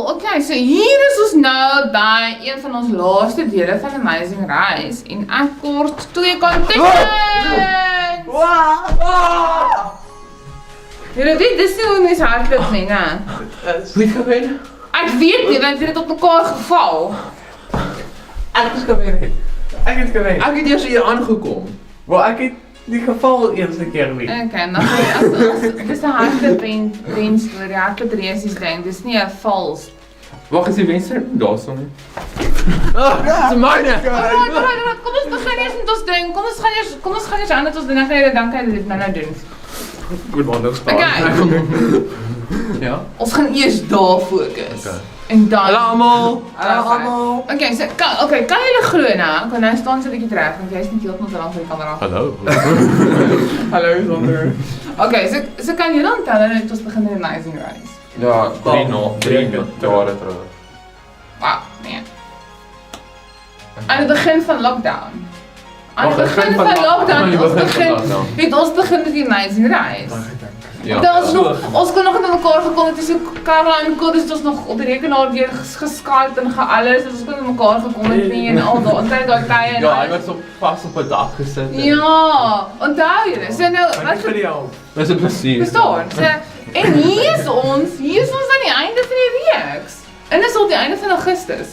okay, so hier is ons nou by een van ons laaste dele van Amazing Rice en ek kort 2 contestants! Julle weet, dis nie hoe mens hardloop nie, né? Hoe het gewen? Ek weet nie, want dit het op mekaar geval. Ek het gewen. Ek het eers hier aangekom. Maar ek het die geval eerste keer nie. Okay, dan dis 'n hardloop en storie, hardloop resies ding, dis nie 'n vals. Wag, is die wenster daarso nie? Dis myne. Alright, kom ons begin eers met ons ding. Kom ons gaan eers aan met ons ding. Dan kan jy dit nou doen. Goed man, dit spaar. Okay. Ja. Ons gaan eers daar fokus. Okay. En dan Hallo almal. Okay, so kan julle glo nou? Kan nou staan so 'n bietjie reg want jy's nie heeltemal so lank vir die kamera. Hallo. Hallo Sander. Okay, so kan julle onthou dat ons begin met Amazing Rice? Ja, 3 jare terug. Wow, nee. Aan het begin van lockdown. Aan het begin van lockdown het ons begin met die Amazing Rice. Ja. Ons kon nog niet met elkaar gekomen, het is ook Carla en Cor, dus ons nog op de rekenaar weer geskypt en alles, dus ons kon met elkaar gekomen nie en al dat, onthou daai tye. Ja, hy was vast op 'n dak gesit. Ja, onthou jy dit? So nou, wat vir Dis 'n plesier. verstaan? So, en hier is ons aan die einde van die reeks. En dis op die einde van Augustus.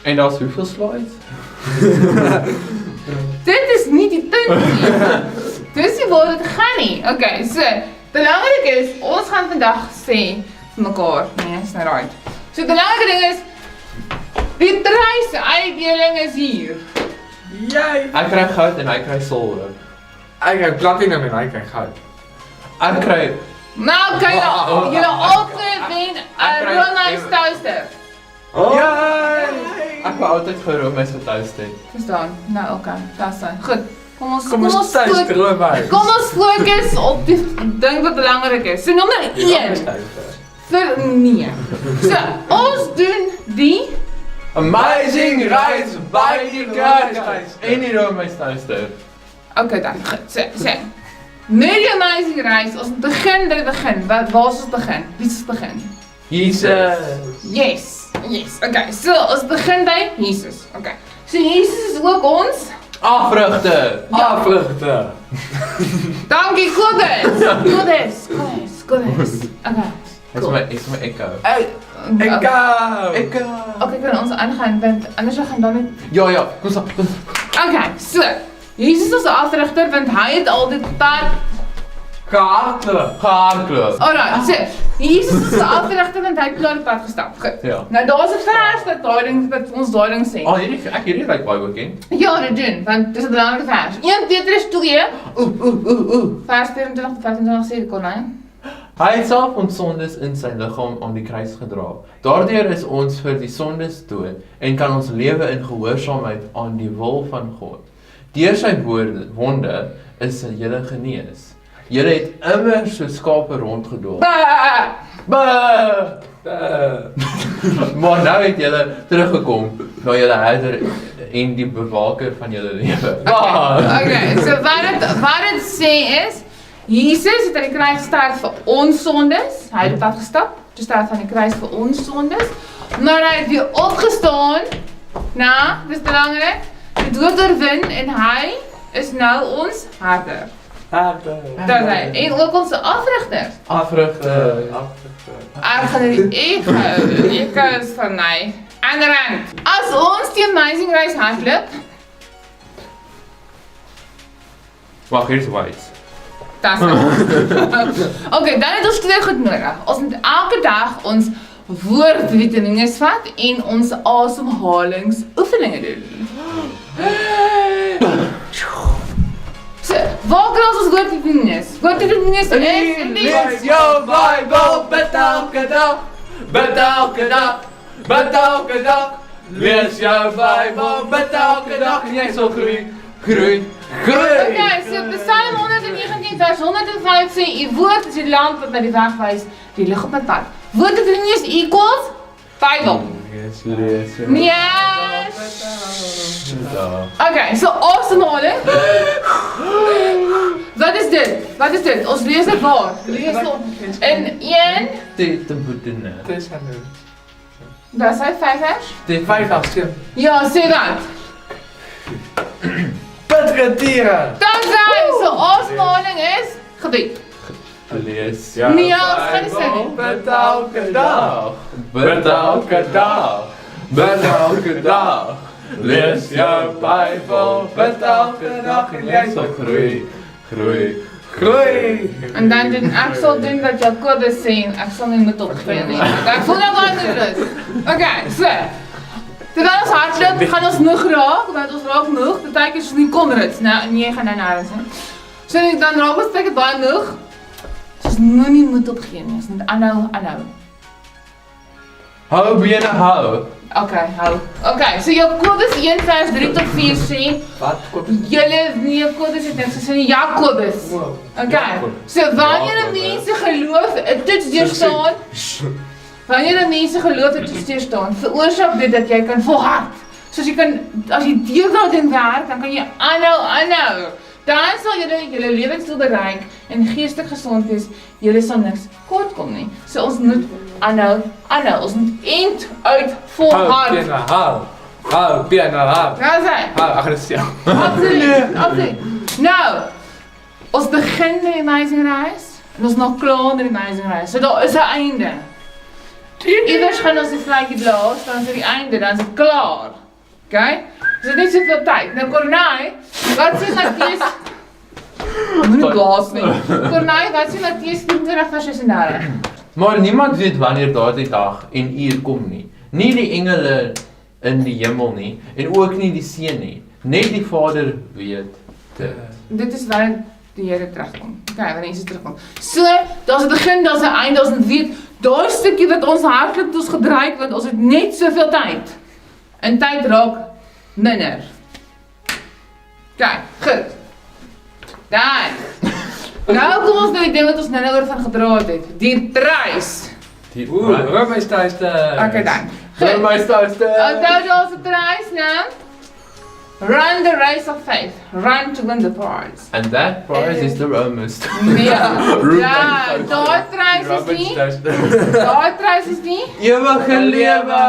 En daar's hoeveel slides? Dit is nie die punt nie. Dis nie waar dit gaan nie. Okay, so belangrik is, ons gaan vandag sê vir mekaar, nee, is nou right. So belangrike ding is, die prysuitdeling is hier. Jy! Ek kry goud en hy kry silwer. Ek kry platinum en hy kry goud. Ek kry Nou kan julle altyd wen 'n real nice toaster. Yay! Ek wou altyd vir hom is getoast het. Verstaan? Nou okay, dis dan. Goed. Kom ons Kom ons fokus op die ding wat belangrik is. So nommer 1. Vir nee. So, ons doen die Amazing Rice by die guys. En die Romeis toaster. okay dan. Goed. So. Met die Amazing Rice, ons begin by die begin. Waar is ons begin? Wie is ons begin? Jesus. Yes. Okay. So, ons begin by Jesus. Okay. So Jesus is ook ons. Afrigter. Dankie, Kobus. Kobus. Okay. Dis my echo. Okay, kan ons aangaan want anders gaan dan net. Ja, kom stap. Okay, so. Jesus is ons afrigter want hy het al dit pad Hardloop. Alright, so Jesus is ons afrigter want hy het klaar die pad gestap. Goed. Ja. Nou daar's 'n vers wat ons daai ding sê. Hierdie lyk baie bekend. Ja, dit doen, want dis 'n belangrike vers. 1 Petrus 2. Vers 24 tot 25 sê kon hy. Hy het self ons sondes in sy liggaam aan die kruis gedra. Daardeur is ons vir die sondes dood en kan ons lewe in gehoorsaamheid aan die wil van God. Deur sy wonde is julle genees. Julle het immer so skape rondgedwaal. Maar nou het julle teruggekom na julle herder en die bewaker van julle lewe. Okay, so wat dit sê is, Jesus het aan die kruis gesterf vir ons sondes. Hy het pad gestap, toe sterf aan die kruis vir ons sondes. Maar hy het weer opgestaan. Nou, dis belangrik. Die dood oorwin en hy is nou ons herder. Dat hy en ook ons afrigter. Ek gaan die ego is van my. Anderhand, as ons die Amazing Rice hardloop, Wag, hier is white. das okay, dan het ons 2 goed nodig. Ons moet elke dag ons woordvitamines vat en ons asemhalingsoefeninge doen. So, waar kry ons woordvitamines? Woordvitamines is Lees jou Bible bid elke dag. Lees jou Bible bid elke dag en jy sal groei. Okay, so Psalm 119 vers 105 sê, "U woord is die lamp wat my die weg wys, die lig op my pad." Woordvitamines equals Bible. Lees. Yes. Okay, so asemhaling. Wat is dit? Ons lees dit waar? Lees dit in 1. Dit te boetene. Daar sê 5 vers? Die 5 als Tim. Ja, sê dat. Petreteren! Dankie. So ons morning is gebed. lees. Nee, ons gaan nie sê nie. Bid elke dag. Bid elke dag. Bid elke dag. Lees jou Bybel. Bid elke dag en jy sal groei. Groei. Groei! En dan doen ek sal doen dat Jacobus sê en ek sal nie moet opgee nie. Ek voel nou baie gerus. Okay, so. Terwyl ons hardloop, gaan ons moeg raak, want ons raak moeg. Partykeer is nie Konrads, nee, jy gaan nou nêrens nie. So dan raak ons baie moeg. Ons moet nie moet opgee nie, ons moet aanhou. Hou bene hou. Okay, hou. Okay, so Jakobus 1 vers 3 tot 4 sê, Wat? julle nie Jakobus het niks gesê nie, Jakobus. Okay, so wanneer 'n mens se geloof 'n toets deurstaan, wanneer 'n mens se geloof 'n toets deurstaan, veroorsaak dit dat jy kan volhard. Soos jy kan, as jy deurhouting werk, dan kan jy aanhou. Dan sal julle lewensdoel bereik en geestelik gesond wees. Julle sal niks kort kom nie. So ons moet aanhou. Ons moet end uit volhard. Hou bene hou. Daar sê. Hou aggressief. Absoluut. Nou, ons begin met die Amazing Race en ons nog klaar met die Amazing Race. So daar is 'n einde. Iewers gaan ons die vlaggie blaas, dan is dit die einde, dan is dit klaar. Okay? Dus dit is niet zoveel tijd. Nou Cornay, wat sê Mattheus? Moet blaas nie. Cornay, wat sê Mattheus 23 vers 36? Maar niemand weet wanneer daardie dag en uur kom nie. Nie die engele in die hemel nie en ook nie die seun nie. Net die Vader weet dit. Dit is waar die Here terugkom. Okay, wanneer Jesus terugkom. So, daar's 'n begin, daar's 'n einde, ons moet weet, daai stukkie wat ons hardloop ons gebruik want ons het net soveel tyd. En tyd raak minder. Kyk, goed. Dan. Nou kom ons nou die ding wat ons nou oor van gepraat het. Die treis. Romeistijster. Okay dan. Vir Goed. my staaste. Onthou daar's 'n treis, nou. Run the race of faith. Run to win the prize. And that prize is the Romans. Nee. Ja, daai treis is nie. Daai treis is nie. Ewige lewe.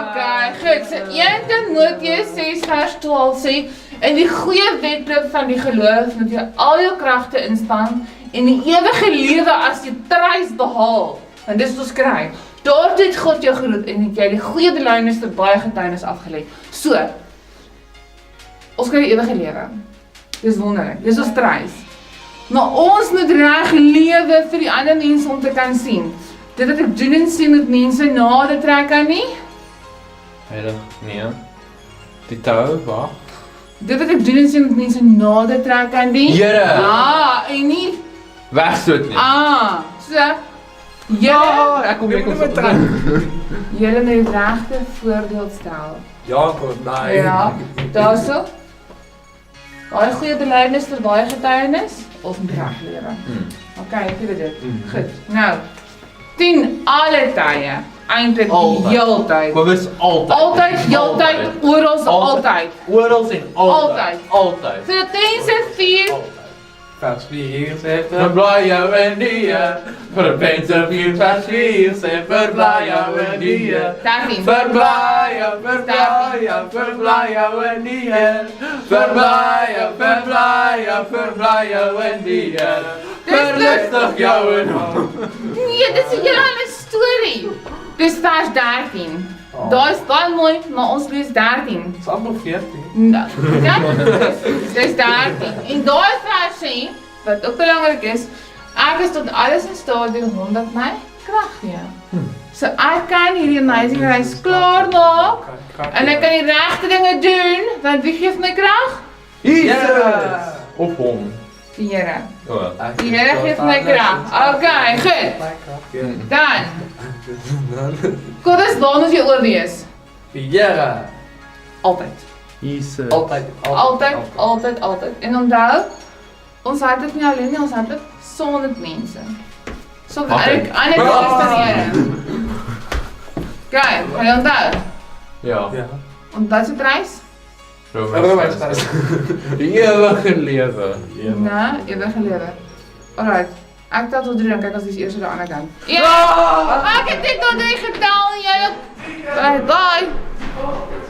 Okay, goed. So 1 Timoteus 6 vers 12 sê, in die goeie wedloop van die geloof moet jy al jou kragte inspann en die ewige lewe as jy treis behaal. En dis wat ons kry. Daartoe het God jou geroep en het jy die goeie belydenis vir baie getuienis afgelê. So, ons kry die ewige lewe. Dis wonderlik. Dis ons treis. Maar ons moet reg lewe vir die ander mense om te kan sien. Dit wat ek doen en sien met mense nader trek aan nie. Heilig, nee. Die tou, wag. Dit wat ek doen en sien met mense nader trek aan die. Here. En nie. Wegstoot nie. So. Julle, Ek kom Jy moet met trek. julle moet die regte voorbeeld stel. Ja, Cornay. Ja, daarso. Daai goeie belydenis vir baie getuienis, ons moet reg lewe. Okay, ek weet dit. Goed. Nou, 10 alle tye, eintlik Altyd. heeltyd. Maar dis altyd. Altyd, heeltyd, oral, altyd. Oral en altyd. Altyd. Filippense 4 Vers 4 zegt Verbly jou in die Heer. Filippense 4 vers 4 sê verbly jou in die Heer. 13. Verbly jou in die Heer. Verbly jou in die Heer. Verlustig jou in hom. Nee, dit is 'n hele ander storie. Dis vers 13. Daar is baie mooi, maar ons lees 13. Het is allemaal 14. Nou, dis 13. En daai vers sê, wat ook belangrik is, ek is tot alles in staat deur hom wat my krag gee. So ek kan hierdie amazing reis klaar maak en ek kan die regte dinge doen, want wie gee my krag? Jesus. Of hom. Die Here. O. Die Here gee my krag. Okay, goed. Dan. Kom ons laat ons jou oor wees. Ja. Altyd. Jesus. Altyd. En onthou, ons hardloop nie alleen nie, ons hardloop saam met mense. So Altyd. ek ander Here. Kyk, kan jy onthou? Ja. Onthou se reis? Romeins. Die ewige lewe. Nee, ewige lewe. Alright. Ek tel tot 3 en kyk as dis eers aan die ander kant. Ja! Ek het dit tot 3 getel, jy Bye.